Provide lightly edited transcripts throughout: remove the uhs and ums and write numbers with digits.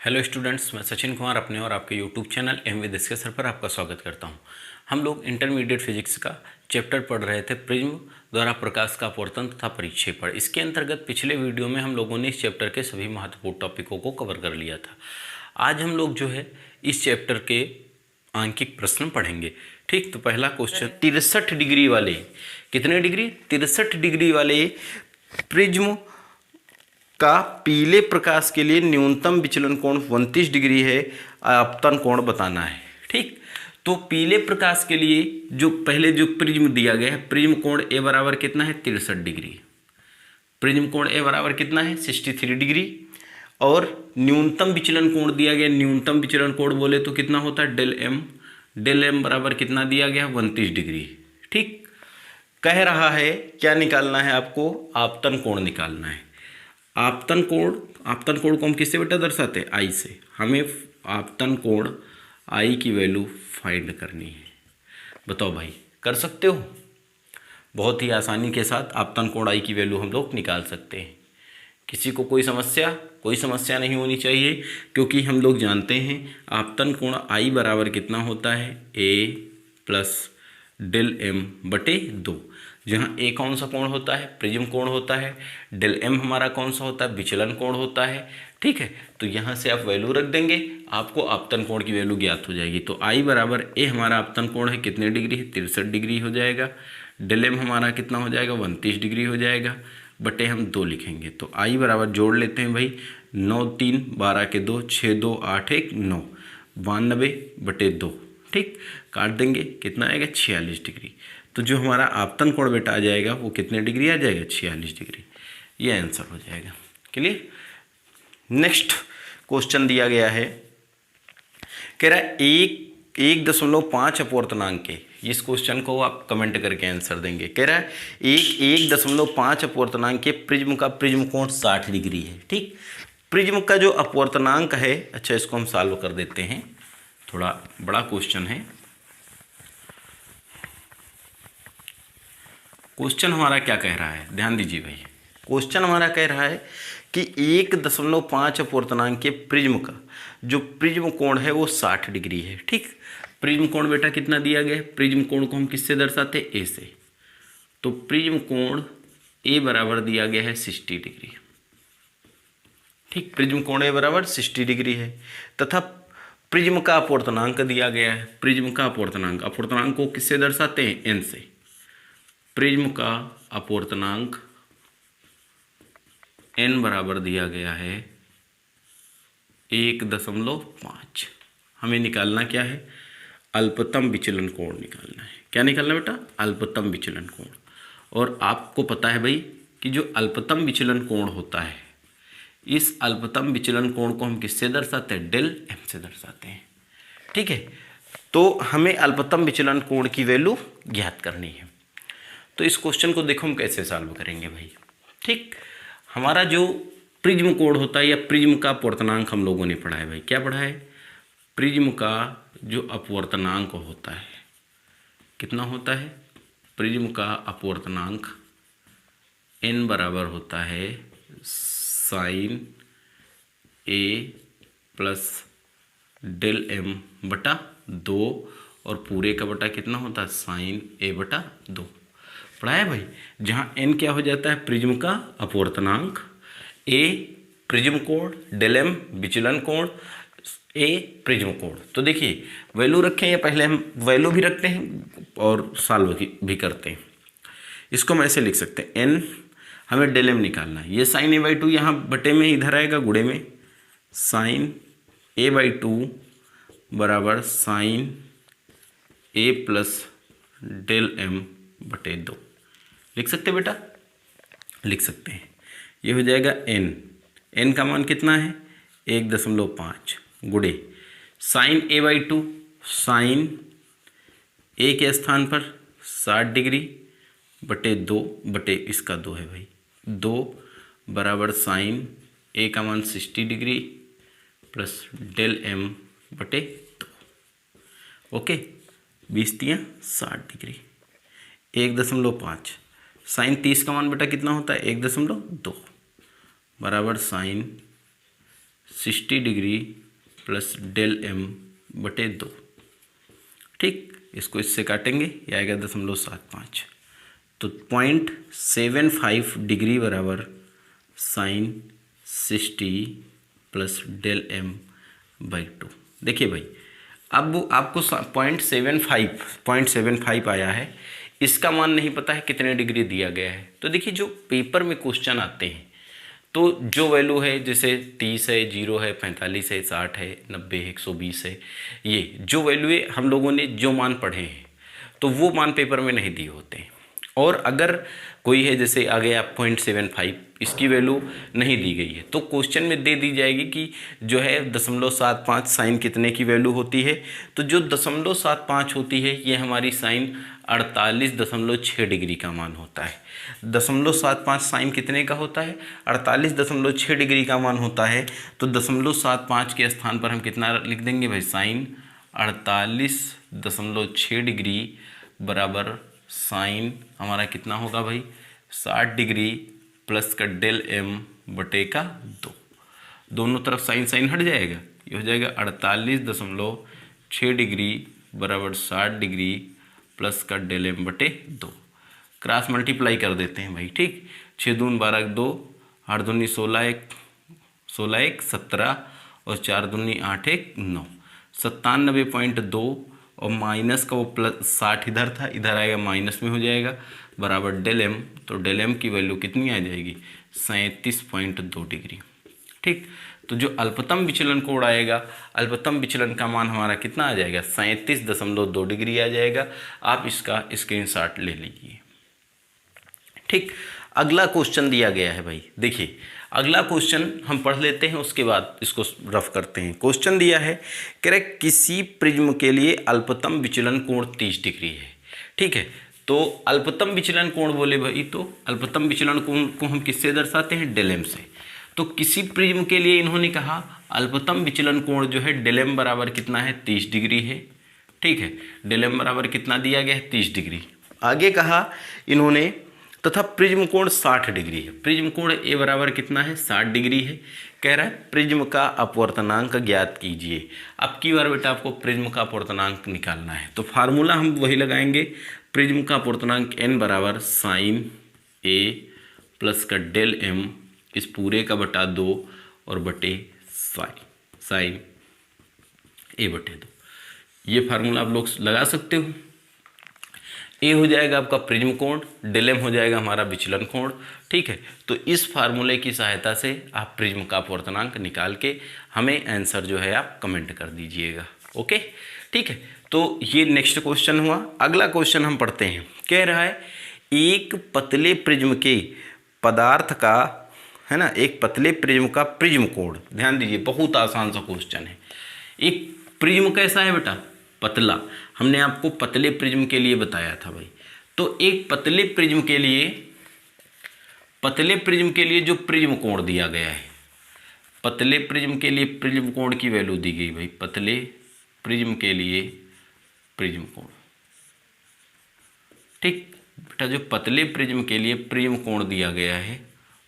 Hello students, मैं सचिन कुमार अपने और आपके यूट्यूब चैनल एम विद डिस्कसर पर आपका स्वागत करता हूं। हम लोग इंटरमीडिएट फिजिक्स का चैप्टर पढ़ रहे थे, प्रिज्म द्वारा प्रकाश का अपवर्तन तथा परिक्षेपण। इसके अंतर्गत पिछले वीडियो में हम लोगों ने इस चैप्टर के सभी महत्वपूर्ण टॉपिकों को कवर कर लिया था। आज हम लोग जो है इस चैप्टर के आंकिक प्रश्न पढ़ेंगे। ठीक, तो पहला क्वेश्चन, 63 डिग्री वाले, कितने डिग्री, 63 डिग्री वाले प्रिज्म का पीले प्रकाश के लिए न्यूनतम विचलन कोण 29 डिग्री है, आपतन कोण बताना है। ठीक, तो पीले प्रकाश के लिए जो पहले जो प्रिज्म दिया गया है, प्रिज्म कोण ए बराबर कितना है, 63 डिग्री। प्रिज्म कोण ए बराबर कितना है, 63 डिग्री। और न्यूनतम विचलन कोण दिया गया, न्यूनतम विचलन कोण बोले तो कितना होता है, डेल एम। डेल एम बराबर कितना दिया गया, 29 डिग्री। ठीक, कह रहा है क्या निकालना है आपको, आपतन कोण निकालना है। आपतन कोण को हम किससे बेटा दर्शाते हैं, आई से। हमें आपतन कोण आई की वैल्यू फाइंड करनी है। बताओ भाई, कर सकते हो? बहुत ही आसानी के साथ आपतन कोण आई की वैल्यू हम लोग निकाल सकते हैं। किसी को कोई समस्या नहीं होनी चाहिए, क्योंकि हम लोग जानते हैं आपतन कोण आई बराबर कितना होता है, ए प्लस डेल एम बटे 2। जहाँ ए कौन सा कोण होता है, प्रिज्म कोण होता है। डेल एम हमारा कौन सा होता है, विचलन कोण होता है। ठीक है, तो यहाँ से आप वैल्यू रख देंगे, आपको आपतन कोण की वैल्यू ज्ञात हो जाएगी। तो आई बराबर ए हमारा आपतन कोण है, कितने डिग्री है, 63 डिग्री हो जाएगा। डेल एम हमारा कितना हो जाएगा, 29 डिग्री हो जाएगा, बटे हम 2 लिखेंगे। तो आई बराबर जोड़ लेते हैं भाई, 9 3 12 के 2, 6 2 8 1 9, 92 बटे 2। ठीक, काट देंगे, कितना आएगा, 46 डिग्री। तो जो हमारा आपतन कोण बेटा आ जाएगा वो कितने डिग्री आ जाएगा, 46 डिग्री। ये आंसर हो जाएगा। क्लियर। नेक्स्ट क्वेश्चन दिया गया है, कह रहा है 1.5 अपवर्तनांक के। इस क्वेश्चन को आप कमेंट करके आंसर देंगे। कह रहा है 1.5 अपवर्तनांक के प्रिज्म का प्रिज्म कोण 60 डिग्री है। ठीक, प्रिज्म का जो अपवर्तनांक है, अच्छा इसको हम सॉल्व कर देते हैं, थोड़ा बड़ा क्वेश्चन है। क्वेश्चन हमारा क्या कह रहा है, ध्यान दीजिए भाई। क्वेश्चन हमारा कह रहा है कि 1.5 अपवर्तनांक के प्रिज्म का जो प्रिज्म कोण है वो 60 डिग्री है। ठीक, प्रिज्म कोण बेटा कितना दिया गया है, प्रिज्म कोण को हम किससे दर्शाते हैं, ए से। तो प्रिज्म कोण ए बराबर दिया गया है 60 डिग्री। ठीक, प्रिज्म कोण ए बराबर 60 डिग्री है, तथा प्रिज्म का अपवर्तनांक दिया गया है। प्रिज्म का अपवर्तनांक को किससे दर्शाते हैं, एन से। प्रिज्म का अपवर्तनांक n बराबर दिया गया है 1.5। हमें निकालना क्या है, अल्पतम विचलन कोण निकालना है। क्या निकालना है बेटा, अल्पतम विचलन कोण। और आपको पता है भाई कि जो अल्पतम विचलन कोण होता है, इस अल्पतम विचलन कोण को हम किससे दर्शाते हैं, डेल एम से दर्शाते हैं। ठीक है, तो हमें अल्पतम विचलन कोण की वैल्यू ज्ञात करनी है। तो इस क्वेश्चन को देखो हम कैसे सॉल्व करेंगे भाई। ठीक, हमारा जो प्रिज्म कोण होता है या प्रिज्म का अपवर्तनांक हम लोगों ने पढ़ा है भाई। क्या पढ़ा है, प्रिज्म का जो अपवर्तनांक होता है कितना होता है, प्रिज्म का अपवर्तनांक n बराबर होता है sign A plus del M बटा 2, और पूरे का बटा कितना होता है, साइन ए बटा 2। पढ़ा है भाई। जहाँ n क्या हो जाता है, प्रिज्म का अपवर्तनांक, a प्रिज्म कोण, डेल एम विचलन कोण, a प्रिज्म कोण। तो देखिए वैल्यू रखें, या पहले हम वैल्यू भी रखते हैं और सॉल्व भी करते हैं। इसको हम ऐसे लिख सकते हैं, n हमें डेल एम निकालना है। ये साइन ए बाई 2 यहाँ बटे में इधर आएगा, गुणे में, साइन ए बाई 2 बराबर sine A plus del m बटे 2। लिख सकते बेटा, लिख सकते हैं। ये हो जाएगा n का मान कितना है, 1.5 गुणे साइन ए बाई 2, साइन ए के स्थान पर 60 डिग्री बटे 2, बटे इसका 2 है भाई, 2 बराबर साइन ए का मान 60 डिग्री प्लस डेल एम बटे 2। Okay, 20 तियाँ 60 degree. 1.5 साइन 30 का मान बेटा कितना होता है, 1.2 बराबर साइन 60 डिग्री प्लस डेल एम बटे 2। ठीक, इसको इससे काटेंगे, ये आएगा 0.75। तो 0.75 डिग्री बराबर sine 60 plus del m by 2। देखिए भाई, अब वो आपको 0.75 आया है, इसका मान नहीं पता है कितने डिग्री दिया गया है। तो देखिए, जो पेपर में क्वेश्चन आते हैं तो जो वैल्यू है, जैसे 30 है, 0 है, 45 है, 60 है, 90 है, 120 है, ये जो वैल्यू है हम लोगों ने जो मान पढ़े हैं तो वो मान पेपर में नहीं दिए होते हैं। और अगर कोई है, जैसे आगे आप 0.75 इसकी वैल्यू नहीं दी गई है तो क्वेश्चन में दे दी जाएगी कि जो है 0.75 साइन कितने की वैल्यू होती है। तो जो 0.75 होती है ये हमारी साइन 48.6 डिग्री का मान होता है। 0.75 साइन कितने का होता है? 48.6 डिग्री का मान होता है। तो 0.75 के स्थान पर हम कितना लिख देंगे भाई? साइन 48.6 डिग्री बराबर साइन हमारा कितना होगा भाई? 60 डिग्री प्लस का डेल एम बटे का 2। दोनों तरफ साइन साइन हट जाएगा, ये हो जाएगा 48.6 डिग्री बराबर 60 डिग्री प्लस का डेल एम बटे 2। क्रॉस मल्टीप्लाई कर देते हैं भाई। ठीक, 6 दूनी 12 2, 8 दूनी 16 1 17 और 4 दूनी 8 1 9, 97.2 और माइनस का वो प्लस 60 इधर था, इधर आएगा माइनस में हो जाएगा बराबर डेल एम। तो डेल एम की वैल्यू कितनी आ जाएगी? 37.2 डिग्री। ठीक, तो जो अल्पतम विचलन कोण आएगा, अल्पतम विचलन का मान हमारा कितना आ जाएगा? 37.2 डिग्री आ जाएगा। आप इसका स्क्रीनशॉट ले लीजिए। ठीक, अगला क्वेश्चन दिया गया है भाई। देखिए, अगला क्वेश्चन हम पढ़ लेते हैं, उसके बाद इसको रफ करते हैं। क्वेश्चन दिया है, कह रहे किसी प्रिज्म के लिए अल्पतम विचलन कोण 30 डिग्री है। ठीक है, तो अल्पतम विचलन कोण बोले भाई, तो अल्पतम विचलन कोण को हम किससे दर्शाते हैं? डेल एम से। तो किसी प्रिज्म के लिए इन्होंने कहा अल्पतम विचलन कोण जो है डेल एम बराबर कितना है? 30 डिग्री है। ठीक है, डेल एम बराबर कितना दिया गया है? 30 डिग्री। आगे कहा इन्होंने तथा प्रिज्म कोण 60 डिग्री है। प्रिज्म कोण ए बराबर कितना है? 60 डिग्री है। कह रहा है प्रिज्म का अपवर्तनांक ज्ञात कीजिए। अब की बार बेटा आपको प्रिज्म का अपवर्तनांक निकालना है, तो फार्मूला हम वही लगाएंगे। प्रिज्म का अपवर्तनांक n बराबर साइन ए प्लस का डेल एम इस पूरे का बटा 2 और बटे साइन ए बटे 2। ये फार्मूला आप लोग लगा सकते हो। ए हो जाएगा आपका प्रिज्म कोण, डेल एम हो जाएगा हमारा विचलन कोण। ठीक है, तो इस फार्मूले की सहायता से आप प्रिज्म का अपवर्तनांक निकाल के हमें आंसर जो है आप कमेंट कर दीजिएगा। ओके, ठीक है, तो ये नेक्स्ट क्वेश्चन हुआ। अगला क्वेश्चन हम पढ़ते हैं। कह रहा है एक पतले प्रिज्म के पदार्थ का, है ना, एक पतले प्रिज्म का प्रिज्म कोण। ध्यान दीजिए, बहुत आसान सा क्वेश्चन है। एक प्रिज्म कैसा है बेटा? पतला। हमने आपको पतले प्रिज्म के लिए बताया था भाई। तो एक पतले प्रिज्म के लिए जो प्रिज्म कोण दिया गया है, पतले प्रिज्म के लिए प्रिज्म कोण की वैल्यू दी गई भाई। पतले प्रिज्म के लिए प्रिज्म कोण। ठीक बेटा, जो पतले प्रिज्म के लिए प्रिज्म कोण दिया गया है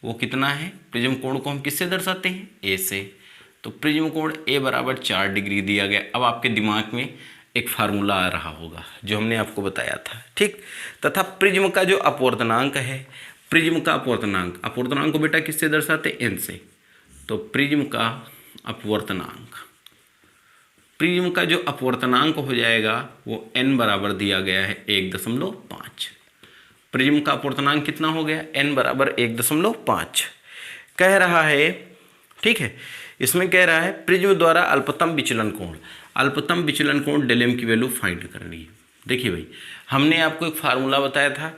वो कितना है? प्रिज्म कोण को हम किससे दर्शाते हैं? ए से। तो प्रिज्म कोण ए बराबर 4 डिग्री दिया गया। अब आपके दिमाग में एक फार्मूला आ रहा होगा जो हमने आपको बताया था। ठीक, तथा प्रिज्म का जो अपवर्तनांक है, प्रिज्म का अपवर्तनांक को बेटा किससे दर्शाते? एन से। तो प्रिज्म का जो अपवर्तनांक हो जाएगा वो एन बराबर दिया गया है 1.5। प्रिज्म का अपवर्तनांक कितना हो गया? एन बराबर 1.5 कह रहा है। ठीक है, इसमें कह रहा है प्रिज्म द्वारा अल्पतम विचलन कोण डेल एम की वैल्यू फाइंड करनी है। देखिए भाई, हमने आपको एक फार्मूला बताया था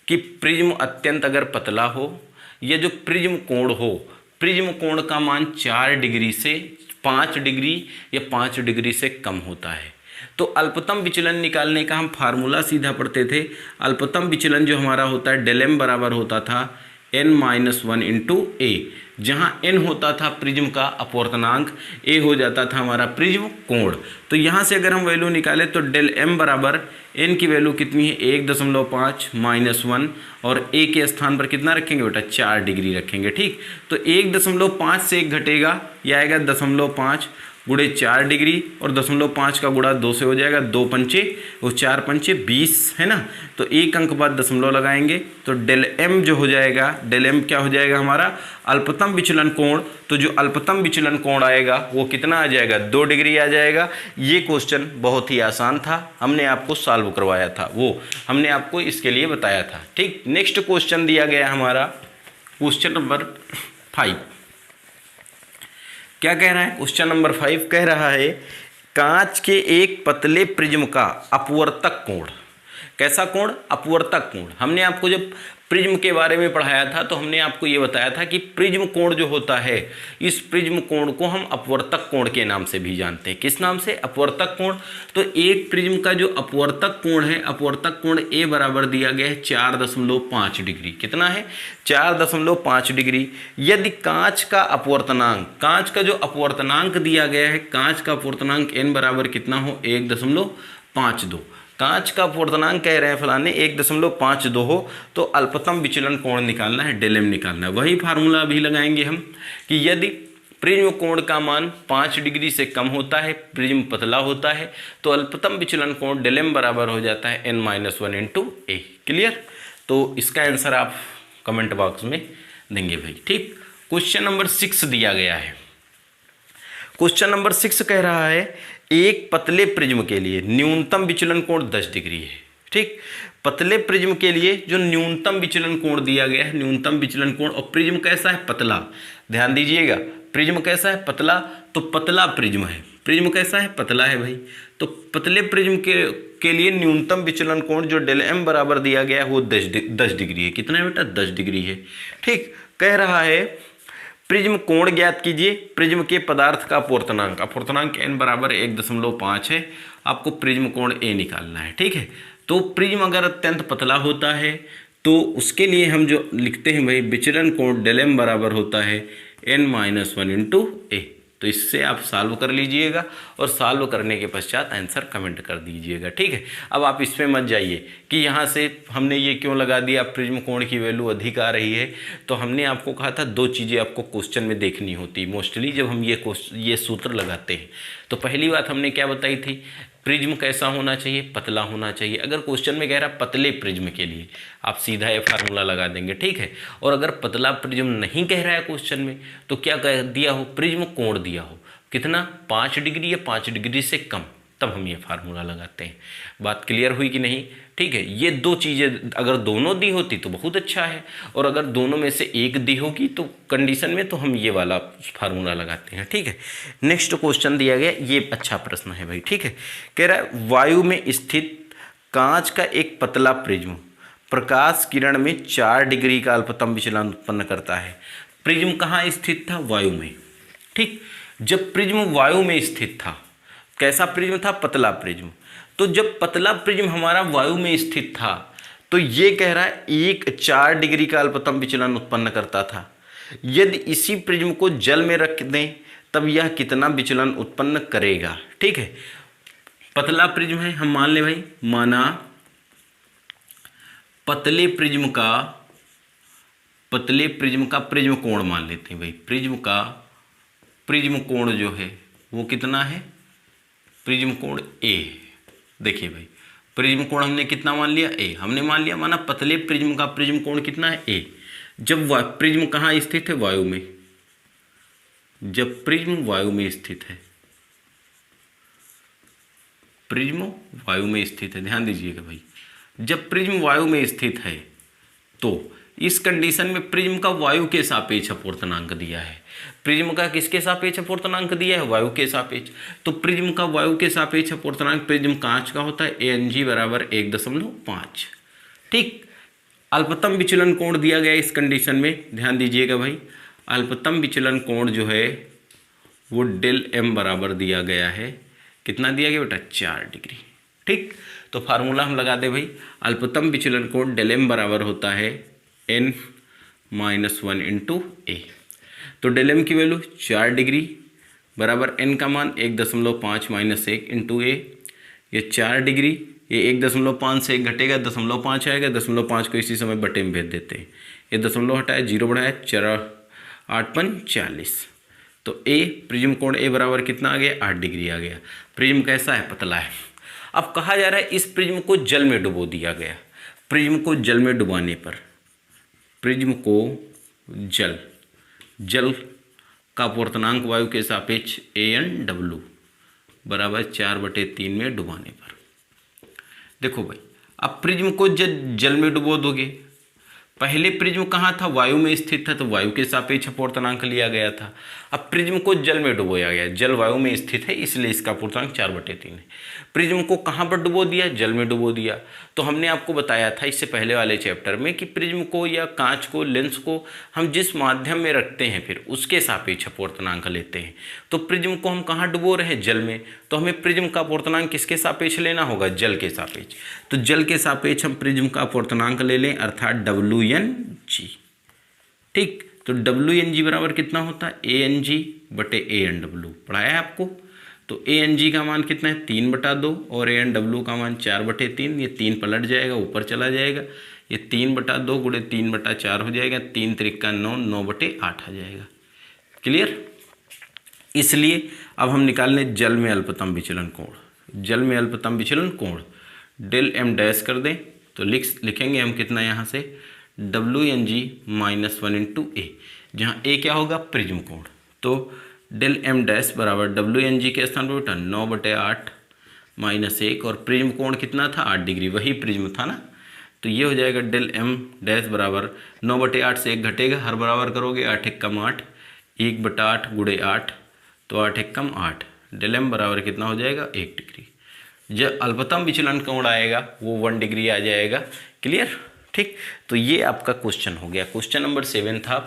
कि प्रिज्म अत्यंत अगर पतला हो या जो प्रिज्म कोण हो, प्रिज्म कोण का मान 4 डिग्री से 5 डिग्री या 5 डिग्री से कम होता है। तो अल्पतम विचलन निकालने का हम फार्मूला सीधा पढ़ते थे। अल्पतम विचलन जो हमारा होता है डेल एम बराबर होता था n-1 इंटू ए, जहां n होता था प्रिज्म का अपवर्तनांक, a हो जाता था हमारा प्रिज्म कोण। तो यहां से अगर हम वैल्यू निकालें तो डेल m बराबर n की वैल्यू कितनी है 1.5 -1 और a के स्थान पर कितना रखेंगे बेटा 4 डिग्री रखेंगे। ठीक, तो 1.5 से 1 घटेगा, यह आएगा 0.5 गुणे 4 डिग्री और 0.5 का गुणा 2 से हो जाएगा, 2 पंचे वो 4 पंचे 20 है ना। तो एक अंक बाद दशमलव लगाएंगे तो डेल m जो हो जाएगा, डेल m क्या हो जाएगा हमारा अल्पतम विचलन कोण। तो जो अल्पतम विचलन कोण आएगा वो कितना आ जाएगा 2 डिग्री आ जाएगा। ये क्वेश्चन बहुत ही आसान था, हमने आपको सॉल्व करवाया था, वो हमने आपको इसके लिए बताया था। ठीक, नेक्स्ट क्वेश्चन दिया गया हमारा क्वेश्चन नंबर 5। क्या कह रहा है क्वेश्चन नंबर 5? कह रहा है कांच के एक पतले प्रिज्म का अपवर्तक कोण। कैसा कोण? अपवर्तक कोण। हमने आपको जब प्रिज्म के बारे में पढ़ाया था तो हमने आपको ये बताया था कि प्रिज्म कोण जो होता है, इस प्रिज्म कोण को हम अपवर्तक कोण के नाम से भी जानते हैं। किस नाम से? अपवर्तक कोण। तो एक प्रिज्म का जो अपवर्तक कोण है, अपवर्तक कोण ए बराबर दिया गया है 4.5 डिग्री। कितना है? 4.5 डिग्री। यदि कांच का अपवर्तनांक, कांच का जो अपवर्तनांक दिया गया है, कांच का अपवर्तनांक n बराबर कितना हो 1.52, कांच का अपवर्तनांक कह रहे हैं फलाने 1.52 हो, तो अल्पतम विचलन कोण निकालना है, डेल m निकालना है। वही फार्मूला अभी लगाएंगे हम कि यदि प्रिज्म कोण का मान 5 डिग्री से कम होता है, प्रिज्म पतला होता है, तो अल्पतम विचलन कोण डेल m बराबर हो जाता है n-1 इंटू a। क्लियर? तो इसका आंसर आप कमेंट बॉक्स में देंगे भाई। ठीक, क्वेश्चन नंबर 6 दिया गया है। क्वेश्चन नंबर 6 कह रहा है एक पतले प्रिज्म के लिए न्यूनतम विचलन कोण 10 डिग्री है। ठीक, पतले प्रिज्म के लिए जो न्यूनतम विचलन कोण दिया गया है, न्यूनतम विचलन कोण, और प्रिज्म कैसा है? पतला। ध्यान दीजिएगा, प्रिज्म कैसा है? पतला। तो पतला प्रिज्म है, प्रिज्म कैसा है? पतला है भाई। तो पतले प्रिज्म के लिए न्यूनतम विचलन कोण जो डेल m बराबर दिया गया है वो 10 डिग्री है। कितना है बेटा? 10 डिग्री है। ठीक, कह रहा है प्रिज्म कोण ज्ञात कीजिए। प्रिज्म के पदार्थ का अपवर्तनांक, अपवर्तनांक n बराबर 1.5 है, आपको प्रिज्म कोण a निकालना है। ठीक है, तो प्रिज्म अगर अत्यंत पतला होता है तो उसके लिए हम जो लिखते हैं भाई विचलन कोण डेल m बराबर होता है n-1 इंटू a। तो इससे आप सॉल्व कर लीजिएगा और सॉल्व करने के पश्चात आंसर कमेंट कर दीजिएगा। ठीक है, अब आप इसमें मत जाइए कि यहाँ से हमने ये क्यों लगा दिया, प्रिज्म कोण की वैल्यू अधिक आ रही है। तो हमने आपको कहा था 2 चीज़ें आपको क्वेश्चन में देखनी होती मोस्टली जब हम ये सूत्र लगाते हैं। तो पहली बात हमने क्या बताई थी, प्रिज्म कैसा होना चाहिए? पतला होना चाहिए। अगर क्वेश्चन में कह रहा पतले प्रिज्म के लिए, आप सीधा ये फार्मूला लगा देंगे। ठीक है, और अगर पतला प्रिज्म नहीं कह रहा है क्वेश्चन में तो क्या कह दिया हो? प्रिज्म कोण दिया हो कितना? 5 डिग्री या 5 डिग्री से कम, तब हम ये फार्मूला लगाते हैं। बात क्लियर हुई कि नहीं? ठीक है, ये 2 चीज़ें अगर दोनों दी होती तो बहुत अच्छा है, और अगर दोनों में से एक दी होगी तो कंडीशन में तो हम ये वाला फार्मूला लगाते हैं। ठीक है, नेक्स्ट क्वेश्चन दिया गया, ये अच्छा प्रश्न है भाई। ठीक है, कह रहा है वायु में स्थित कांच का एक पतला प्रिज्म प्रकाश किरण में 4 डिग्री का अल्पतम विचलन उत्पन्न करता है। प्रिज्म कहाँ स्थित था? वायु में। ठीक, जब प्रिज्म वायु में स्थित था, कैसा प्रिज्म था? पतला प्रिज्म। तो जब पतला प्रिज्म हमारा वायु में स्थित था तो ये कह रहा है 4 डिग्री का अल्पतम विचलन उत्पन्न करता था। यदि इसी प्रिज्म को जल में रख दें तब यह कितना विचलन उत्पन्न करेगा? ठीक है, पतला प्रिज्म है, हम मान ले भाई, माना पतले प्रिज्म का प्रिज्म कोण मान लेते हैं भाई। प्रिज्म कोण जो है वो कितना है? प्रिज्म कोण a। देखिए भाई, प्रिज्म कोण हमने कितना मान लिया? a हमने मान लिया, माना पतले प्रिज्म का प्रिज्म कोण कितना है? a। जब प्रिज्म कहाँ स्थित है? वायु में। जब प्रिज्म वायु में स्थित है, प्रिज्म वायु में स्थित है, ध्यान दीजिएगा भाई, जब प्रिज्म वायु में स्थित है तो इस कंडीशन में प्रिज्म का वायु के सापेक्ष अपवर्तनांक दिया है। प्रिज्म का किसके सापेक्ष अपवर्तनांक दिया है? वायु के सापेक्ष। तो प्रिज्म का वायु के सापेक्ष अपवर्तनांक प्रिज्म कांच का होता है Ang बराबर 1.5। ठीक, अल्पतम विचलन कोण दिया गया इस कंडीशन में, ध्यान दीजिएगा भाई, अल्पतम विचलन कोण जो है वो डेल m बराबर दिया गया है। कितना दिया गया बेटा? 4 डिग्री। ठीक, तो फार्मूला हम लगा दे भाई, अल्पतम विचलन कोण डेल m बराबर होता है n-1 इंटू a। तो डेल एम की वैल्यू 4 डिग्री बराबर एन का मान 1.5 माइनस 1 इंटू ए, ये 4 डिग्री, ये 1.5 से 1 घटेगा 0.5 आएगा, 0.5 को इसी समय बटे में भेज देते हैं, ये दशमलव हटाया 0 बढ़ाया 4 8 5 40। तो ए प्रिज्म कोण ए बराबर कितना आ गया 8 डिग्री आ गया। प्रिज्म कैसा है पतला है। अब कहा जा रहा है इस प्रिज्म को जल में डुबो दिया गया। प्रिज्म को जल में डुबाने पर प्रिज्म को जल का अपवर्तनांक वायु के सापेक्ष AN/W बराबर 4/3 में डुबाने पर। देखो भाई अब प्रिज्म को जल में डुबो दोगे, पहले प्रिज्म कहाँ था वायु में स्थित था तो वायु के सापेक्ष अपवर्तनांक लिया गया था। अब प्रिज्म को जल में डुबोया गया, जल वायु में स्थित है इसलिए इसका अपवर्तनांक 4/3 है। प्रिज्म को कहाँ पर डुबो दिया, जल में डुबो दिया। तो हमने आपको बताया था इससे पहले वाले चैप्टर में कि प्रिज्म को या कांच को लेंस को हम जिस माध्यम में रखते हैं फिर उसके सापेक्ष अपवर्तनांक लेते हैं। तो प्रिज्म को हम कहाँ डुबो रहे हैं, जल में, तो हमें प्रिज्म का अपवर्तनांक किसके सापेक्ष लेना होगा, जल के सापेक्ष। तो जल के सापेक्ष हम प्रिज्म का अपवर्तनांक ले लें अर्थात WNG। ठीक, तो WNG बराबर कितना होता है ANG बटे ANW पढ़ाया है आपको। तो ANG का मान कितना है 3/2 और ANW का मान 4/3। ये 3 पलट जाएगा ऊपर चला जाएगा, ये 3/2 गुणे 3/4 हो जाएगा, 3 त्रिका 9 9/8 आ जाएगा। क्लियर। इसलिए अब हम निकाल लें जल में अल्पतम विचलन कोण। जल में अल्पतम विचलन कोण डेल एम डैश कर दें तो लिखेंगे हम कितना यहाँ से WNG -1 इंटू ए, जहाँ ए क्या होगा प्रिज्म कोण। तो डेल एम डैश बराबर WNG के स्थान पर 9/8 माइनस 1 और प्रिज्म कोण कितना था 8 डिग्री, वही प्रिज्म था ना। तो ये हो जाएगा डेल एम डैश बराबर 9/8 से 1 घटेगा, हर बराबर करोगे 8 एकम 8, 1/8 गुणे 8 तो 8 एकम 8। डेल एम बराबर कितना हो जाएगा 1 डिग्री। जब अल्पतम विचलन कोण आएगा वो 1 डिग्री आ जाएगा। क्लियर। ठीक, तो ये आपका क्वेश्चन हो गया। क्वेश्चन नंबर 7 था।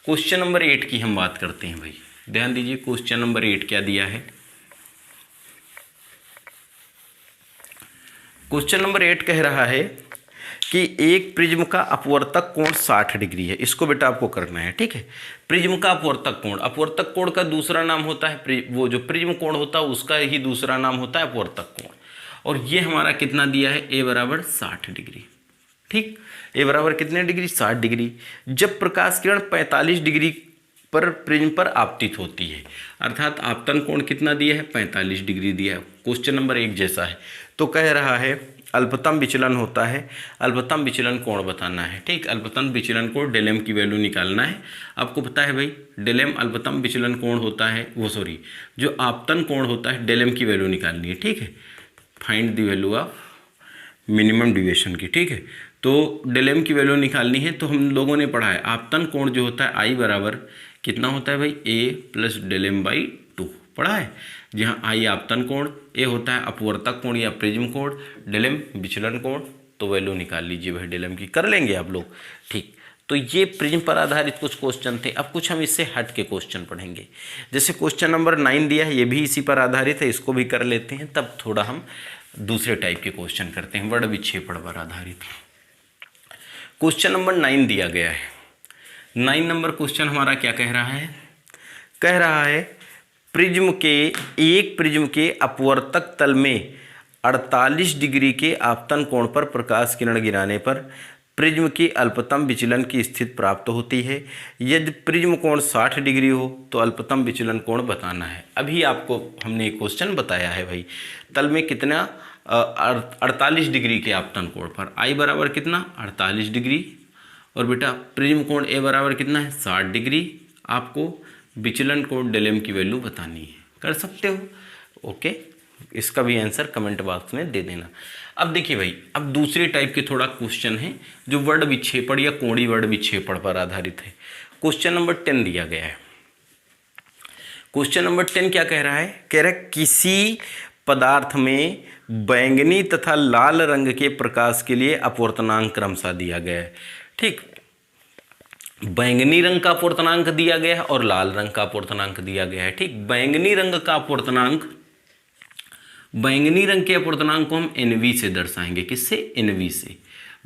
क्वेश्चन नंबर 8 की हम बात करते हैं भाई, ध्यान दीजिए। क्वेश्चन नंबर 8 क्या दिया है। क्वेश्चन नंबर 8 कह रहा है कि एक प्रिज्म का अपवर्तक कोण 60 डिग्री है। इसको बेटा आपको करना है, ठीक है। प्रिज्म का अपवर्तक कोण, अपवर्तक कोण का दूसरा नाम होता है वो जो प्रिज्म कोण होता है उसका ही दूसरा नाम होता है अपवर्तक कोण। और ये हमारा कितना दिया है A बराबर 60 डिग्री। ठीक, A बराबर कितने डिग्री 60 डिग्री। जब प्रकाश किरण 45 डिग्री पर प्रिज्म पर आपतित होती है, अर्थात आपतन कोण कितना दिया है 45 डिग्री दिया है। क्वेश्चन नंबर 1 जैसा है। तो कह रहा है अल्पतम विचलन होता है, अल्पतम विचलन कोण बताना है। ठीक, अल्पतम विचलन कोण डेल एम की वैल्यू निकालना है। आपको पता है भाई डेल एम अल्पतम विचलन कोण होता है, जो आपतन कोण होता है डेल एम की वैल्यू निकालनी है। ठीक है, find the value of minimum deviation की। ठीक है, तो डेल एम की वैल्यू निकालनी है। तो हम लोगों ने पढ़ा है आपतन कोण जो होता है आई बराबर कितना होता है भाई A plus del m by 2 पढ़ा है। जहाँ आई आपतन कोण, ए होता है अपवर्तक कोण या प्रिज्म कोण, डेल एम विचलन कोण। तो वैल्यू निकाल लीजिए भाई डेल एम की, कर लेंगे आप लोग। ठीक, तो ये प्रिज्म पर आधारित कुछ क्वेश्चन थे। अब कुछ हम इससे हट के क्वेश्चन पढ़ेंगे। जैसे क्वेश्चन नंबर 9 दिया है, ये भी इसी पर आधारित है, इसको भी कर लेते हैं। तब थोड़ा हम दूसरे टाइप के क्वेश्चन करते हैं, वर्ण विक्षेपण पर आधारित। क्वेश्चन नंबर 9 दिया गया है। 9 नंबर क्वेश्चन हमारा क्या कह रहा है, कह रहा है एक प्रिज्म के अपवर्तक तल में 48 डिग्री के आपतन कोण पर प्रकाश किरण गिराने पर प्रिज्म की अल्पतम विचलन की स्थिति प्राप्त होती है। यदि प्रिज्म कोण 60 डिग्री हो तो अल्पतम विचलन कोण बताना है। अभी आपको हमने एक क्वेश्चन बताया है भाई, तल में कितना 48 डिग्री के आपतन कोण पर आई बराबर कितना 48 डिग्री, और बेटा प्रिज्म कोण ए बराबर कितना है 60 डिग्री। आपको विचलन कोण डेल एम की वैल्यू बतानी है, कर सकते हो। ओके, इसका भी आंसर कमेंट बॉक्स में दे देना। अब देखिए भाई, अब दूसरे टाइप के थोड़ा क्वेश्चन है जो वर्ण विक्षेपण या कोणीय वर्ण विक्षेपण पर आधारित है। क्वेश्चन नंबर 10 दिया गया है। क्वेश्चन नंबर 10 क्या कह रहा है, कह रहा है किसी पदार्थ में बैंगनी तथा लाल रंग के प्रकाश के लिए अपवर्तनांक क्रमशः दिया गया है। ठीक, बैंगनी रंग का अपवर्तनांक दिया गया है और लाल रंग का अपवर्तनांक दिया गया है। ठीक, बैंगनी रंग का अपवर्तनांक, बैंगनी रंग के अपवर्तनांक को हम NV से दर्शाएंगे। किससे, NV से।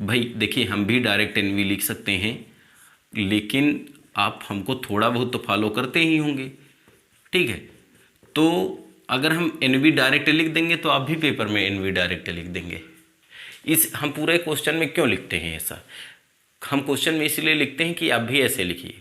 भाई देखिए हम भी डायरेक्ट NV लिख सकते हैं, लेकिन आप हमको थोड़ा बहुत तो फॉलो करते ही होंगे, ठीक है। तो अगर हम NV डायरेक्ट लिख देंगे तो आप भी पेपर में NV डायरेक्ट लिख देंगे। हम पूरे क्वेश्चन में क्यों लिखते हैं ऐसा? हम क्वेश्चन में इसलिए लिखते हैं कि आप भी ऐसे लिखिए,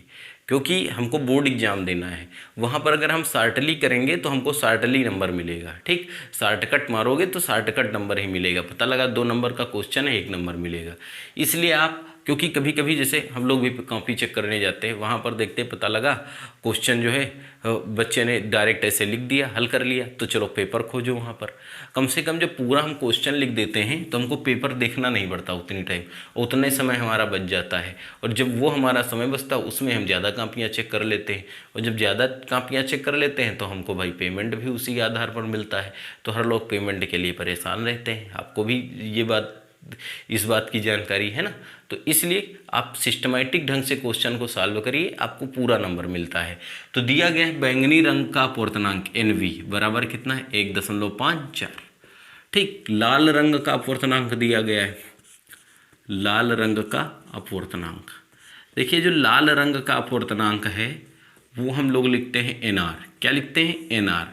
क्योंकि हमको बोर्ड एग्जाम देना है। वहाँ पर अगर हम शॉर्टली करेंगे तो हमको शॉर्टली नंबर मिलेगा, ठीक। शॉर्टकट मारोगे तो शॉर्टकट नंबर ही मिलेगा। पता लगा 2 नंबर का क्वेश्चन है, 1 नंबर मिलेगा। इसलिए आप, क्योंकि कभी कभी जैसे हम लोग भी कॉपी चेक करने जाते हैं, वहाँ पर देखते पता लगा क्वेश्चन जो है बच्चे ने डायरेक्ट ऐसे लिख दिया, हल कर लिया, तो चलो पेपर खोजो। वहाँ पर कम से कम जब पूरा हम क्वेश्चन लिख देते हैं तो हमको पेपर देखना नहीं पड़ता उतनी टाइम, उतने समय हमारा बच जाता है। और जब वो हमारा समय बचता है उसमें हम ज़्यादा कापियाँ चेक कर लेते हैं, और जब ज़्यादा कापियाँ चेक कर लेते हैं तो हमको भाई पेमेंट भी उसी आधार पर मिलता है। तो हर लोग पेमेंट के लिए परेशान रहते हैं। आपको भी इस बात की जानकारी है ना। तो इसलिए आप सिस्टमैटिक ढंग से क्वेश्चन को सॉल्व करिए, आपको पूरा नंबर मिलता है। तो दिया गया है बैंगनी रंग का अपूर्णांक NV बराबर कितना है, 1.54, ठीक। लाल रंग का अपूर्णांक दिया गया है, लाल रंग का अपूर्णांक। देखिए जो लाल रंग का अपूर्णांक है वो हम लोग लिखते हैं NR। क्या लिखते हैं? NR।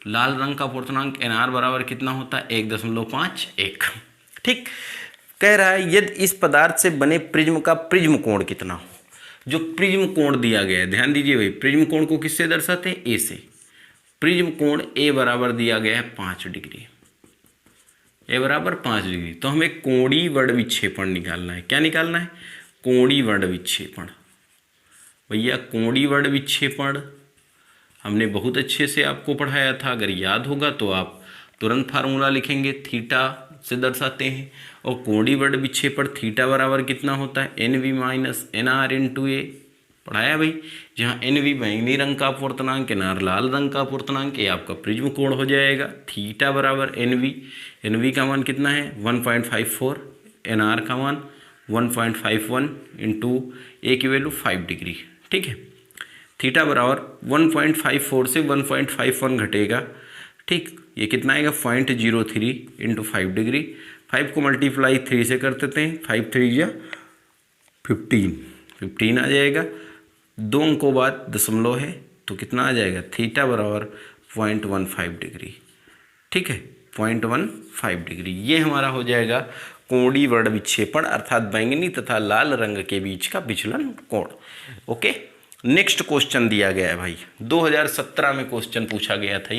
लाल रंग का अपूर्णांक NR बराबर कितना होता है, 1.51, ठीक। कह रहा है यदि इस पदार्थ से बने प्रिज्म का प्रिज्म कोण कितना हो। जो प्रिज्म कोण दिया गया है, ध्यान दीजिए भाई, प्रिज्म कोण को किससे दर्शाते हैं? A से। प्रिज्म कोण A बराबर दिया गया है 5 डिग्री, A बराबर 5 डिग्री। तो हमें कोणीय वर्ण विक्षेपण निकालना है। क्या निकालना है? कोणीय वर्ण विक्षेपण। भैया कोणीय वर्ण विक्षेपण हमने बहुत अच्छे से आपको पढ़ाया था, अगर याद होगा तो आप तुरंत फार्मूला लिखेंगे, थीटा से दर्शाते हैं। और कोणीय वर्ण विक्षेपण थीटा बराबर कितना होता है, NV minus NR into A। पढ़ाया भाई, जहाँ NV बैंगनी रंग का अपूर्णांक, NR लाल रंग का अपूर्णांक, ये आपका प्रिज्म कोण हो जाएगा। थीटा बराबर NV का मान कितना है 1.54, NR का मान 1.51 इंटू A की वैल्यू 5 डिग्री, ठीक है। थीटा बराबर 1.54 से 1.51 घटेगा, ठीक। ये कितना आएगा 0.03 इंटू 5 डिग्री। 5 को मल्टीप्लाई 3 से कर देते हैं, 5 3 या 15 आ जाएगा। 2 अंकों बाद दशमलव है तो कितना आ जाएगा, थीटा बराबर 0.15 डिग्री, ठीक है, 0.15 डिग्री। ये हमारा हो जाएगा कोणीय वर्ण विक्षेपण, अर्थात बैंगनी तथा लाल रंग के बीच का विचलन कोण। ओके, नेक्स्ट क्वेश्चन दिया गया है भाई, 2017 में क्वेश्चन पूछा गया था।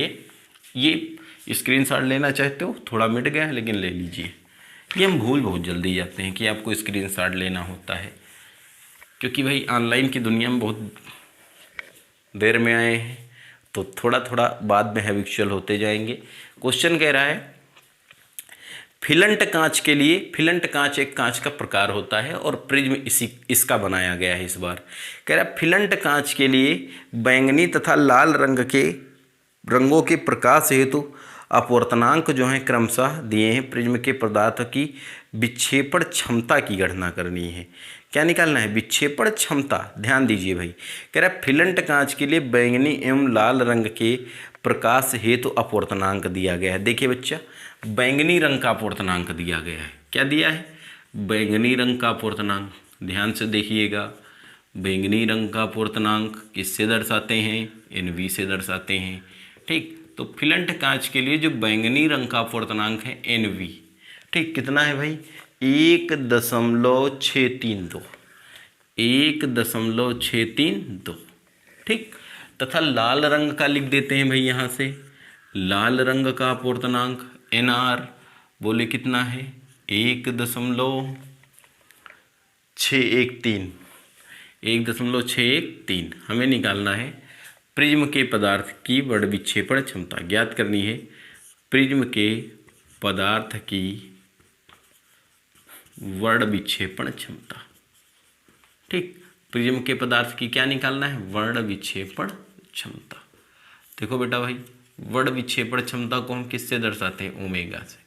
ये स्क्रीनशॉट लेना चाहते हो, थोड़ा मिट गया है लेकिन ले लीजिए। ये हम भूल बहुत जल्दी जाते हैं कि आपको स्क्रीनशॉट लेना होता है, क्योंकि भाई ऑनलाइन की दुनिया में बहुत देर में आए हैं तो थोड़ा थोड़ा बाद में हैबिचुअल होते जाएंगे। क्वेश्चन कह रहा है फिलंट कांच के लिए, फिलंट कांच एक कांच का प्रकार होता है और प्रिज्म इसका बनाया गया है। इस बार कह रहा है फिलंट कांच के लिए बैंगनी तथा लाल रंगों के प्रकाश हेतु अपूर्णांक जो हैं क्रमशः दिए हैं। प्रिज्म के पदार्थ की विक्षेपण क्षमता की गणना करनी है। क्या निकालना है? विक्षेपण क्षमता। ध्यान दीजिए भाई, कह रहा है फिलंट कांच के लिए बैंगनी एवं लाल रंग के प्रकाश हेतु अपूर्णांक दिया गया है। देखिए बच्चा, बैंगनी रंग का अपूर्णांक दिया गया है। क्या दिया है? बैंगनी रंग का अपूर्णांक। ध्यान से देखिएगा, बैंगनी रंग का अपूर्णांक किससे दर्शाते हैं? NV से दर्शाते हैं, ठीक। तो फिलंट कांच के लिए जो बैंगनी रंग का अपूर्णांक है NV, ठीक, कितना है भाई? 1.632, 1.632, ठीक। तथा लाल रंग का लिख देते हैं भाई यहाँ से, लाल रंग का अपूर्णांक NR बोले कितना है? 1.613, 1.613 हमें निकालना है। प्रिज्म के पदार्थ की वर्ण विक्षेपण क्षमता ज्ञात करनी है। प्रिज्म के पदार्थ की वर्ण विक्षेपण क्षमता, ठीक। प्रिज्म के पदार्थ की क्या निकालना है? वर्ण विक्षेपण क्षमता। देखो बेटा भाई, वर्ण विक्षेपण क्षमता को हम किससे दर्शाते हैं? ओमेगा से।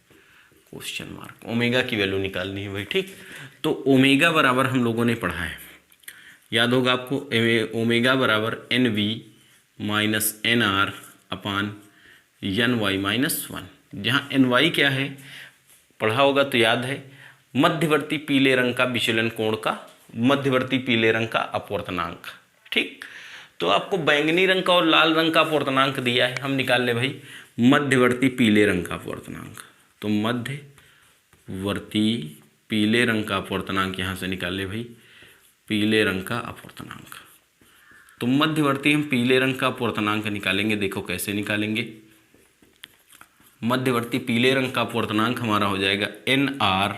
क्वेश्चन मार्क, ओमेगा की वैल्यू निकालनी है भाई, ठीक। तो ओमेगा बराबर हम लोगों ने पढ़ा है, याद होगा आपको, ओमेगा बराबर NV माइनस NR अपान NY माइनस 1। जहाँ NY क्या है पढ़ा होगा तो याद है, मध्यवर्ती पीले रंग का विचलन कोण का मध्यवर्ती पीले रंग का अपूर्णांक, ठीक, तो आपको बैंगनी रंग का और लाल रंग का अपूर्णांक दिया है, हम निकाल ले भाई मध्यवर्ती पीले रंग का अपूर्णांक। तो मध्यवर्ती पीले रंग का अपूर्णांक यहाँ से निकाल ले भाई, पीले रंग का अपूर्णांक। तो मध्यवर्ती हम पीले रंग का अपूर्णांक निकालेंगे, देखो कैसे निकालेंगे। मध्यवर्ती पीले रंग का अपूर्णांक हमारा हो जाएगा NY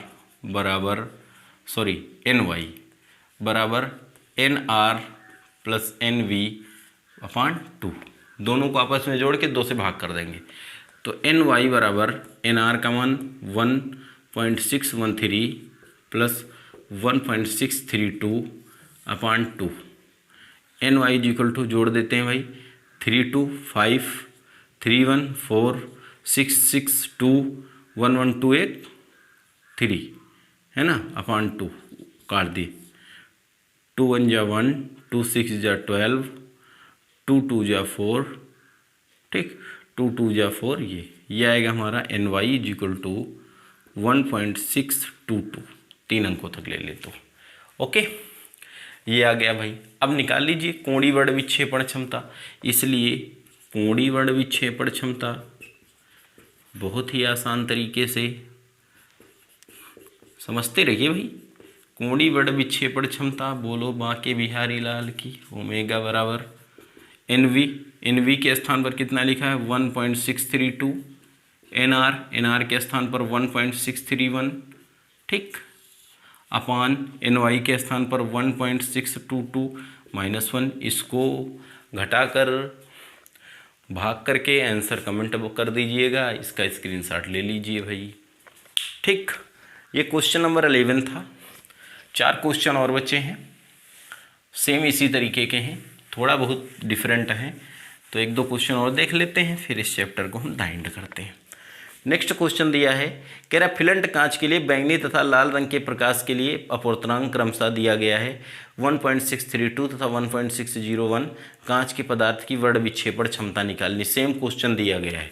बराबर NR प्लस NV/2। दोनों को आपस में जोड़ के 2 से भाग कर देंगे। तो NY बराबर NR का मान 1.613 plus 1.632/2। NY is equal to जोड़ देते हैं भाई 325 314 662 1128 है ना, /2 काट दिए। 2 1 जा 1, 2 6 जा 12, 2 2 जा 4, ठीक, 2 2 जा 4, ये आएगा हमारा NY इज इक्वल टू 1.622। 3 अंकों तक ले ले तो ओके, ये आ गया भाई। अब निकाल लीजिए कोणीय वर्ण विक्षेपण क्षमता। इसलिए कोणीय वर्ण विक्षेपण क्षमता बहुत ही आसान तरीके से समझते रहिए भाई। कोणीय वर्ण विक्षेपण क्षमता, बोलो बांके बिहारी लाल की। ओमेगा बराबर NV के स्थान पर कितना लिखा है 1.632, NR के स्थान पर 1.631, ठीक, अपान NY के स्थान पर 1.622 -1। इसको घटाकर भाग करके आंसर कमेंट कर दीजिएगा, इसका स्क्रीनशॉट ले लीजिए भाई, ठीक। ये क्वेश्चन नंबर 11 था। 4 क्वेश्चन और बचे हैं, सेम इसी तरीके के हैं, थोड़ा बहुत डिफरेंट हैं। तो 1-2 क्वेश्चन और देख लेते हैं, फिर इस चैप्टर को हम डाइंड करते हैं। नेक्स्ट क्वेश्चन दिया है, कह रहा फिलंट कांच के लिए बैंगनी तथा लाल रंग के प्रकाश के लिए अपूर्णांक क्रमशः दिया गया है 1.632 तथा 1.601। कांच के पदार्थ की वर्ण विक्षेपण क्षमता निकालनी। सेम क्वेश्चन दिया गया है,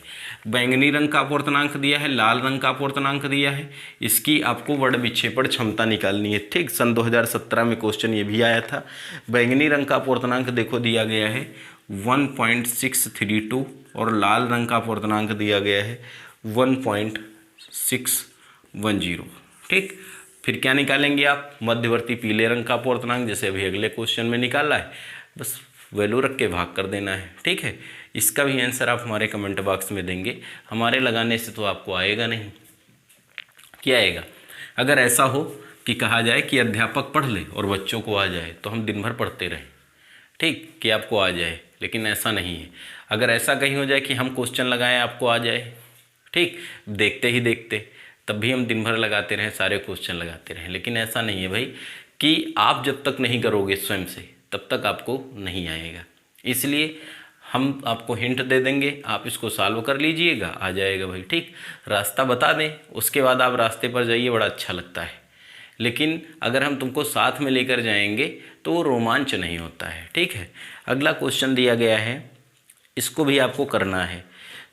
बैंगनी रंग का अपूर्णांक दिया है, लाल रंग का अपूर्णांक दिया है, इसकी आपको वर्ण विक्षेपण क्षमता निकालनी है, ठीक। सन 2017 में क्वेश्चन ये भी आया था। बैंगनी रंग का अपूर्णांक देखो दिया गया है 1.632 और लाल रंग का अपूर्णांक दिया गया है 1.610, ठीक। फिर क्या निकालेंगे आप, मध्यवर्ती पीले रंग का अपूर्णांक, जैसे अभी अगले क्वेश्चन में निकाला है, बस वैल्यू रख के भाग कर देना है, ठीक है। इसका भी आंसर आप हमारे कमेंट बॉक्स में देंगे, हमारे लगाने से तो आपको आएगा नहीं। क्या आएगा, अगर ऐसा हो कि कहा जाए कि अध्यापक पढ़ ले और बच्चों को आ जाए तो हम दिन भर पढ़ते रहें, ठीक, कि आपको आ जाए, लेकिन ऐसा नहीं है। अगर ऐसा कहीं हो जाए कि हम क्वेश्चन लगाएं आपको आ जाए, ठीक, देखते ही देखते, तब भी हम दिन भर लगाते रहें, सारे क्वेश्चन लगाते रहें, लेकिन ऐसा नहीं है भाई कि आप जब तक नहीं करोगे स्वयं से तब तक आपको नहीं आएगा। इसलिए हम आपको हिंट दे देंगे, आप इसको सॉल्व कर लीजिएगा, आ जाएगा भाई, ठीक। रास्ता बता दें, उसके बाद आप रास्ते पर जाइए, बड़ा अच्छा लगता है। लेकिन अगर हम तुमको साथ में लेकर जाएंगे तो वो रोमांच नहीं होता है, ठीक है। अगला क्वेश्चन दिया गया है, इसको भी आपको करना है,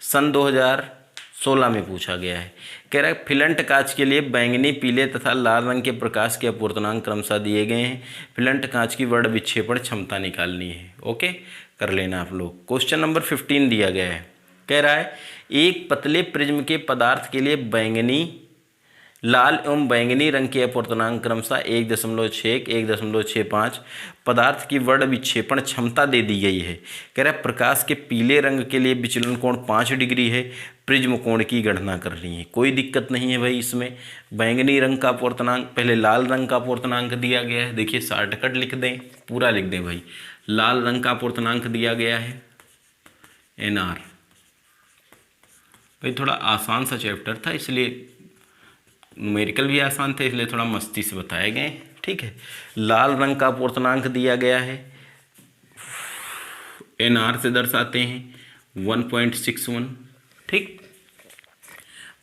सन 2016 में पूछा गया है। कह रहा है फिलंट कांच के लिए बैंगनी, पीले तथा लाल रंग के प्रकाश के अपूर्णांक क्रमशः दिए गए हैं। फिलंट कांच की वर्ण विक्षेपण क्षमता निकालनी है, ओके, कर लेना आप लोग। क्वेश्चन नंबर 15 दिया गया है, कह रहा है एक पतले प्रिज्म के पदार्थ के लिए बैंगनी, लाल एवं बैंगनी रंग के अपूर्णांक क्रमशः 1.61 1.65 पदार्थ की वर्ण विक्षेपण क्षमता दे दी गई है। कह रहा है प्रकाश के पीले रंग के लिए विचलन कोण 5 डिग्री है, प्रिज्म कोण की गणना करनी है। कोई दिक्कत नहीं है भाई इसमें। बैंगनी रंग का अपूर्णांक, पहले लाल रंग का अपूर्णांक दिया गया है, देखिए शॉर्टकट लिख दें, पूरा लिख दें भाई। लाल रंग का अपूर्णांक दिया गया है NR। भाई थोड़ा आसान सा चैप्टर था, इसलिए न्यूमेरिकल भी आसान थे, इसलिए थोड़ा मस्ती से बताए गए, ठीक है। लाल रंग का अपूर्णांक दिया गया है, NR से दर्शाते हैं 1.61, ठीक।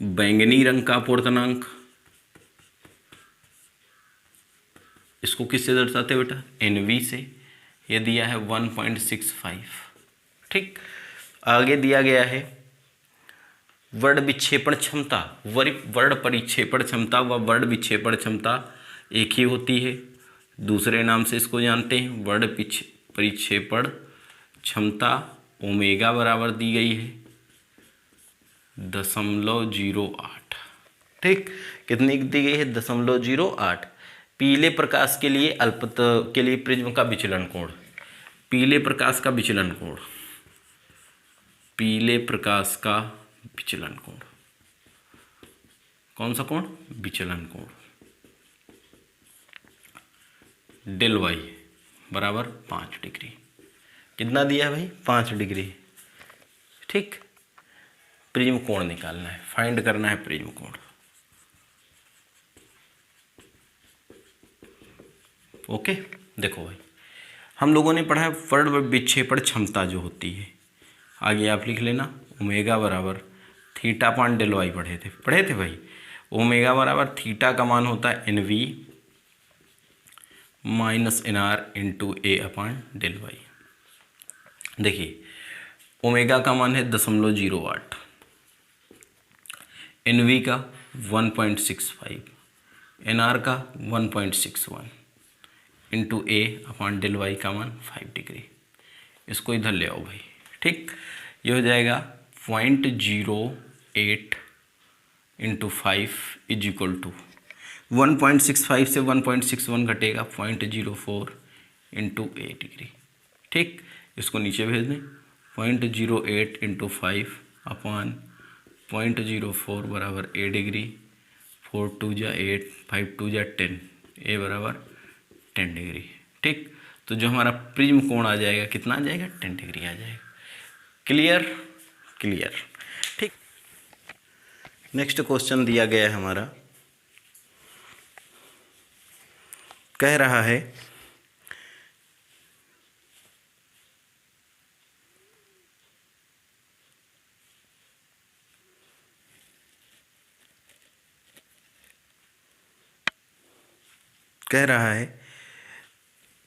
बैंगनी रंग का अपूर्णांक, इसको किससे दर्शाते हैं बेटा, NV से, ये दिया है 1.65, ठीक। आगे दिया गया है वर्ण विक्षेपण क्षमता, वर्ण परिक्षेपण क्षमता व वर्ण विक्षेपण क्षमता एक ही होती है, दूसरे नाम से इसको जानते हैं वर्ण परिक्षेपण क्षमता ओमेगा बराबर दी गई है 0.08। ठीक, कितनी दी गई है 0.08। पीले प्रकाश के लिए के लिए प्रिज्म का विचलन कोण, पीले प्रकाश का विचलन कोण, पीले प्रकाश का विचलन कोण, कौन सा कोण, विचलन कोण, डेल वाई बराबर 5 डिग्री। कितना दिया है भाई, 5 डिग्री। ठीक, प्रिज्म कोण निकालना है, फाइंड करना है प्रिज्म कोण। ओके, देखो भाई हम लोगों ने पढ़ा है वर्ण विक्षेपण क्षमता जो होती है, आगे आप लिख लेना ओमेगा बराबर थीटा अपान डेल वाई पढ़े थे भाई। ओमेगा बराबर थीटा का मान होता है N V minus N R into A upon del Y. देखिए ओमेगा का मान है 0.08, एन वी का 1.65, एन आर का 1.61 into A upon del Y का मान 5 डिग्री। इसको इधर ले आओ भाई। ठीक, ये हो जाएगा 0.08 इंटू 5 इज इक्वल टू 1.65 से 1.61 घटेगा 0.04 इंटू ए डिग्री। ठीक, इसको नीचे भेज दें 0.08 इंटू 5 अपान 0.04 बराबर ए डिग्री, 4 2 जा 8, 5 2 जा 10, ए बराबर 10 डिग्री। ठीक, तो जो हमारा प्रिज्म कोण आ जाएगा कितना आ जाएगा, 10 डिग्री आ जाएगा। Clear, clear. ठीक, नेक्स्ट क्वेश्चन दिया गया है हमारा, कह रहा है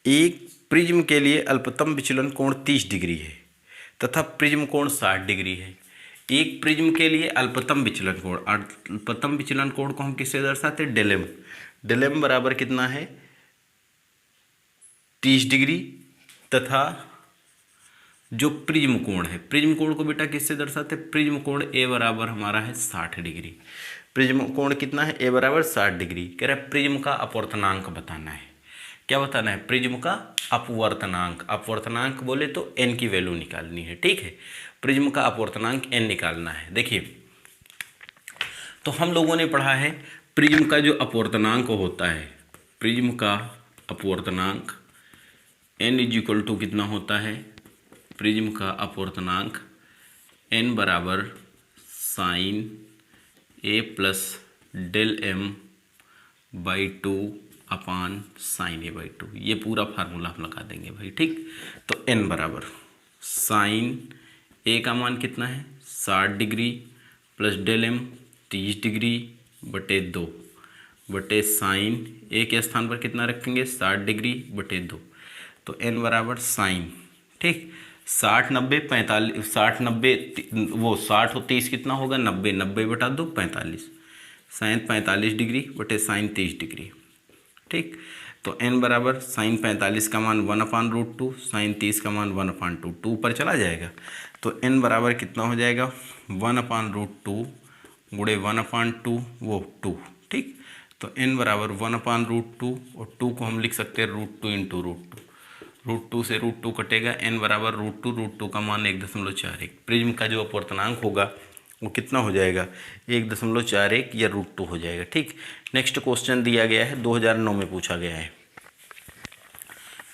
एक प्रिज्म के लिए अल्पतम विचलन कोण 30 डिग्री है तथा प्रिज्म कोण 60 डिग्री है। एक प्रिज्म के लिए अल्पतम विचलन कोण को हम किससे दर्शाते हैं, डेलेम। डेलेम बराबर कितना है 30 डिग्री, तथा जो प्रिज्म कोण है, प्रिज्म कोण को बेटा किससे दर्शाते हैं, प्रिज्म कोण ए बराबर हमारा है 60 डिग्री। प्रिज्म कोण कितना है, ए बराबर 60 डिग्री। कह रहा है प्रिज्म का अपवर्तनांक बताना है। क्या बताना है, प्रिज्म का अपवर्तनांक। अपवर्तनांक बोले तो एन की वैल्यू निकालनी है। ठीक है, प्रिज्म का अपवर्तनांक एन निकालना है। देखिए तो हम लोगों ने पढ़ा है प्रिज्म का जो अपवर्तनांक होता है, प्रिज्म का अपवर्तनांक एन इज इक्वल टू कितना होता है, प्रिज्म का अपवर्तनांक एन बराबर sine A plus del m by 2 अपान साइन ए बाई 2। ये पूरा फार्मूला हम लगा देंगे भाई। ठीक, तो एन बराबर साइन ए का मान कितना है 60 डिग्री प्लस डेल एम 30 डिग्री बटे 2 बटे साइन ए के स्थान पर कितना रखेंगे 60 डिग्री बटे 2, तो एन बराबर साइन। ठीक, 60 90 45, 60 90 वो 60 और 30 कितना होगा 90, 90 बटा 2 45, साइन 45 डिग्री बटे साइन 30 डिग्री। ठीक, तो n बराबर साइन 45 का मान 1/√2, साइन 30 का मान 1/2, 2 ऊपर चला जाएगा, तो n बराबर कितना हो जाएगा 1/√2 गुणे 1/2 वो 2। ठीक, तो n बराबर 1/√2 और 2 को हम लिख सकते हैं √2 इंटू √2 से √2 कटेगा, n बराबर √2 का मान 1.41। प्रिज्म का जो अपवर्तनांक होगा वो कितना हो जाएगा 1.41 या √2 हो जाएगा। ठीक, नेक्स्ट क्वेश्चन दिया गया है 2009 में पूछा गया है।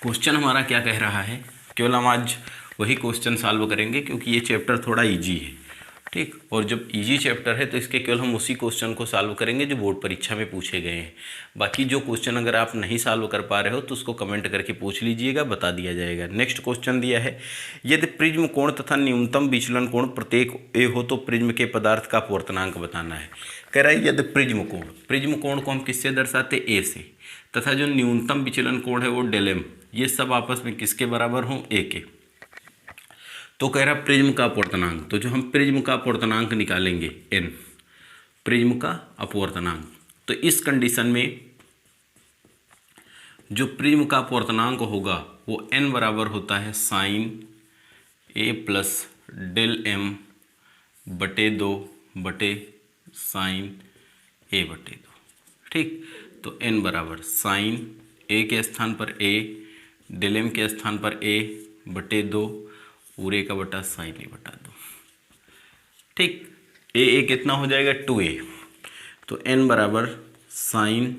क्वेश्चन हमारा क्या कह रहा है, केवल हम आज वही क्वेश्चन सॉल्व करेंगे क्योंकि ये चैप्टर थोड़ा इजी है। ठीक, और जब इजी चैप्टर है तो इसके केवल हम उसी क्वेश्चन को सॉल्व करेंगे जो बोर्ड परीक्षा में पूछे गए हैं। बाकी जो क्वेश्चन अगर आप नहीं सॉल्व कर पा रहे हो तो उसको कमेंट करके पूछ लीजिएगा, बता दिया जाएगा। नेक्स्ट क्वेश्चन दिया है, यदि प्रिज्म कोण तथा न्यूनतम विचलन कोण प्रत्येक ए हो तो प्रिज्म के पदार्थ का अपवर्तनांक बताना है। कह रहा है यदि प्रिज्म कोण को हम किससे दर्शाते ए से, तथा जो न्यूनतम विचलन कोण है वो डेलेम, ये सब आपस में किसके बराबर हों ए के। तो कह रहा प्रिज्म का अपवर्तनांक, तो जो हम प्रिज्म का अपवर्तनांक निकालेंगे एन, प्रिज्म का अपवर्तनांक, तो इस कंडीशन में जो प्रिज्म का अपवर्तनांक होगा वो n बराबर होता है sine a plus del m बटे 2 बटे साइन a बटे 2। ठीक, तो n बराबर साइन a के स्थान पर a, डेल एम के स्थान पर a बटे 2 पूरे का बटा साइन a बटा 2। ठीक, a कितना हो जाएगा 2a, तो n बराबर साइन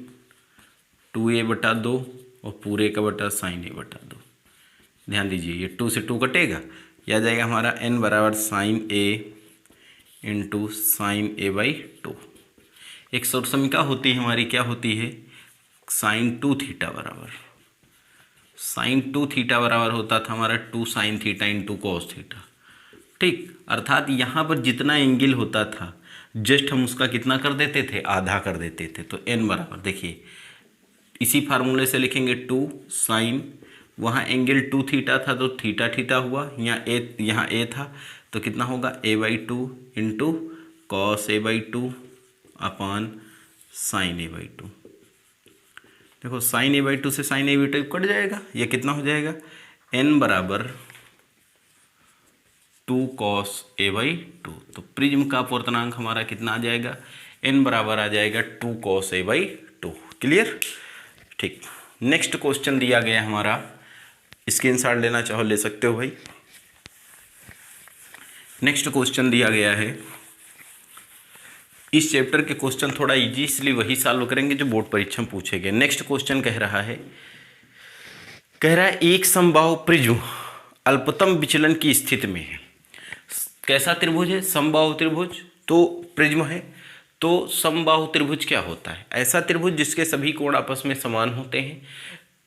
2a बटा 2 और पूरे का बटा साइन a बटा 2। ध्यान दीजिए ये 2 से 2 कटेगा, यह आ जाएगा हमारा n बराबर sine a into sine a by 2। एक सर्वसमीका होती है हमारी, क्या होती है, साइन 2 थीटा बराबर, साइन 2 थीटा बराबर होता था हमारा 2 sine theta into cos theta. ठीक, अर्थात यहाँ पर जितना एंगल होता था जस्ट हम उसका कितना कर देते थे, आधा कर देते थे। तो n बराबर देखिए इसी फार्मूले से लिखेंगे 2 साइन, वहाँ एंगल 2 थीटा था तो थीटा थीटा हुआ, यहाँ a था तो कितना होगा a by 2 into cos a by 2 अपान साइन a बाई 2। देखो साइन a बाई 2 से साइन a बाई 2 कट जाएगा, यह कितना हो जाएगा n बराबर 2 कॉस a बाई 2। तो प्रिज्म का अपवर्तनांक हमारा कितना आ जाएगा, n बराबर आ जाएगा 2 कॉस a बाई 2। क्लियर। ठीक, नेक्स्ट क्वेश्चन दिया गया हमारा, स्क्रीनशॉट लेना चाहो ले सकते हो भाई। नेक्स्ट क्वेश्चन दिया गया है, इस चैप्टर के क्वेश्चन थोड़ा इजी इसलिए वही सॉल्व करेंगे जो बोर्ड परीक्षा में पूछे गए। नेक्स्ट क्वेश्चन कह रहा है एक समबाहु प्रिज्म अल्पतम विचलन की स्थिति में है। कैसा त्रिभुज है, समबाहु त्रिभुज, तो प्रिज्म है। तो समबाहु त्रिभुज क्या होता है, ऐसा त्रिभुज जिसके सभी कोण आपस में समान होते हैं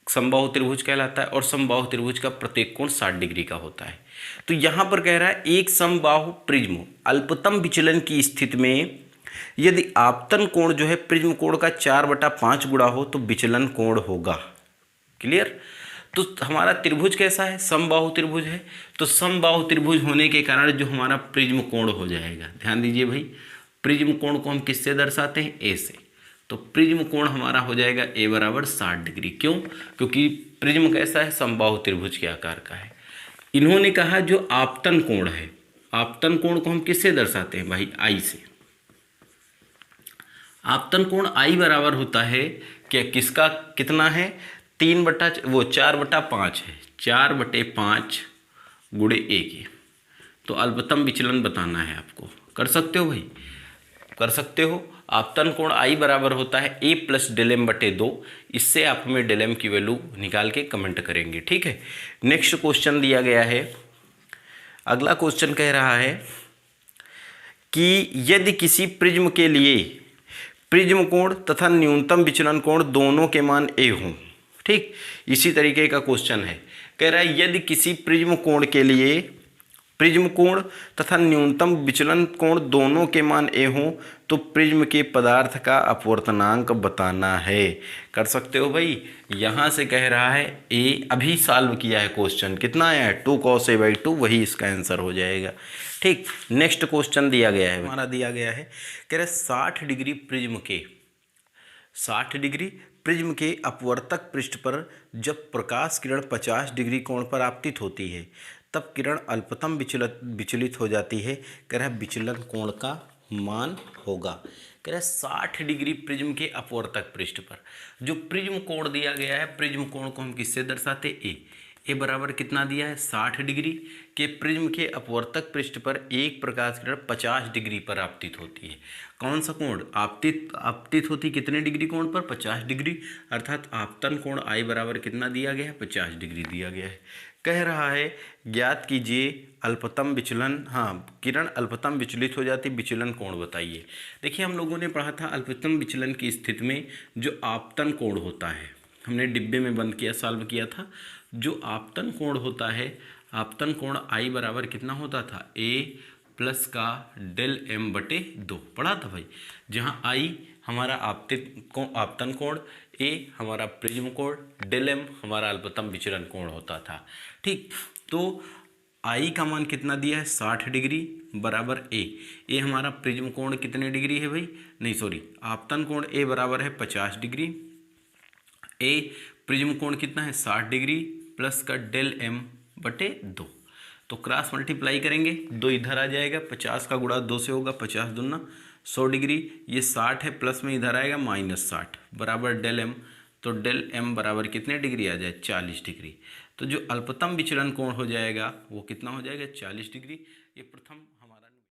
समबाहु त्रिभुज कहलाता है, और समबाहु त्रिभुज का प्रत्येक कोण 60 डिग्री का होता है। तो यहाँ पर कह रहा है एक समबाहु प्रिज्म अल्पतम विचलन की स्थिति में यदि आपतन कोण जो है प्रिज्म कोण का 4/5 गुणा हो तो विचलन कोण होगा। क्लियर। तो हमारा त्रिभुज कैसा है, समबाहु त्रिभुज है, तो समबाहु त्रिभुज होने के कारण जो हमारा प्रिज्म कोण हो जाएगा, ध्यान दीजिए भाई, प्रिज्म कोण को हम किससे दर्शाते हैं, ए से। तो प्रिज्म कोण हमारा हो जाएगा ए बराबर 60 डिग्री। क्यों, क्योंकि प्रिज्म कैसा है, समबाहु त्रिभुज के आकार का है। इन्होंने कहा जो आपतन कोण है, आपतन कोण को हम किससे दर्शाते हैं भाई, आई से। आपतन कोण आई बराबर होता है क्या, किसका कितना है, 4/5 है, 4/5 गुणे ए के। तो अल्पतम विचलन बताना है आपको, कर सकते हो भाई, कर सकते हो। आपतन कोण आई बराबर होता है a प्लस डेल एम बटे 2। इससे आप हमें डेल एम की वैल्यू निकाल के कमेंट करेंगे। ठीक है, नेक्स्ट क्वेश्चन दिया गया है, अगला क्वेश्चन कह रहा है कि यदि किसी प्रिज्म के लिए प्रिज्म कोण तथा न्यूनतम विचलन कोण दोनों के मान a हों। ठीक, इसी तरीके का क्वेश्चन है, कह रहा है यदि किसी प्रिज्म कोण के लिए प्रिज्म कोण तथा न्यूनतम विचलन कोण दोनों के मान a हों तो प्रिज्म के पदार्थ का अपवर्तनांक बताना है। कर सकते हो भाई, यहाँ से कह रहा है a, अभी सॉल्व किया है क्वेश्चन, कितना आया है 2 cos a बाई 2, वही इसका आंसर हो जाएगा। ठीक, नेक्स्ट क्वेश्चन दिया गया है हमारा, दिया गया है कह रहे 60 डिग्री प्रिज्म के 60 डिग्री प्रिज्म के अपवर्तक पृष्ठ पर जब प्रकाश किरण 50 डिग्री कोण पर आपतित होती है तब किरण अल्पतम विचलित हो जाती है। कह रहा है विचलन कोण का मान होगा। कह रहा है 60 डिग्री प्रिज्म के अपवर्तक पृष्ठ पर जो प्रिज्म कोण दिया गया है, प्रिज्म कोण को हम किससे दर्शाते, ए बराबर कितना दिया है 60 डिग्री के प्रिज्म के अपवर्तक पृष्ठ पर एक प्रकाश किरण 50 डिग्री पर आपतित होती है। कौन सा कोण आपतित होती कितने डिग्री कोण पर, 50 डिग्री, अर्थात आपतन कोण आई बराबर कितना दिया गया है 50 डिग्री दिया गया है। कह रहा है ज्ञात कीजिए अल्पतम विचलन, हाँ किरण अल्पतम विचलित हो जाती, विचलन कोण बताइए। देखिए हम लोगों ने पढ़ा था अल्पतम विचलन की स्थिति में जो आपतन कोण होता है, हमने डिब्बे में बंद किया सॉल्व किया था। जो आपतन कोण होता है, आपतन कोण आई बराबर कितना होता था, a प्लस का डेल एम बटे 2 पढ़ा था भाई, जहाँ आई हमारा आपतन कोण, a हमारा प्रिज्म कोण, डेल एम हमारा अल्पतम विचलन कोण होता था। ठीक, तो आई का मान कितना दिया है 60 डिग्री बराबर ए हमारा प्रिज्म कोण कितने डिग्री है भाई, नहीं सॉरी आपतन कोण a बराबर है 50 डिग्री, a प्रिज्म कोण कितना है 60 डिग्री प्लस का डेल एम बटे 2। तो क्रॉस मल्टीप्लाई करेंगे, 2 इधर आ जाएगा, 50 का गुणा 2 से होगा, 50 दूना 100 डिग्री, ये 60 है, प्लस में इधर आएगा -60 बराबर डेल एम। तो डेल एम बराबर कितने डिग्री आ जाए 40 डिग्री। तो जो अल्पतम विचलन कोण हो जाएगा वो कितना हो जाएगा 40 डिग्री। ये प्रथम